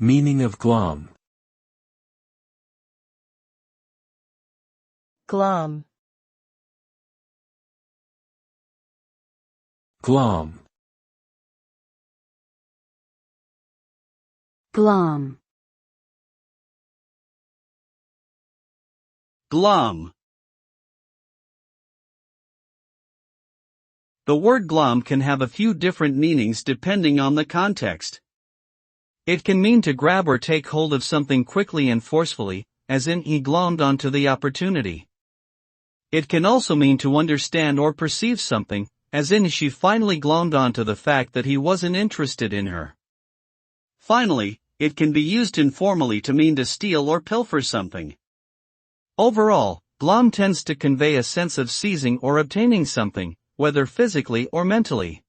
Meaning of glom. glom, Glom. glom, Glom. The word glom can have a few different meanings depending on the context. It can mean to grab or take hold of something quickly and forcefully, as in he glommed onto the opportunity. It can also mean to understand or perceive something, as in she finally glommed onto the fact that he wasn't interested in her. Finally, it can be used informally to mean to steal or pilfer something. Overall, glom tends to convey a sense of seizing or obtaining something, whether physically or mentally.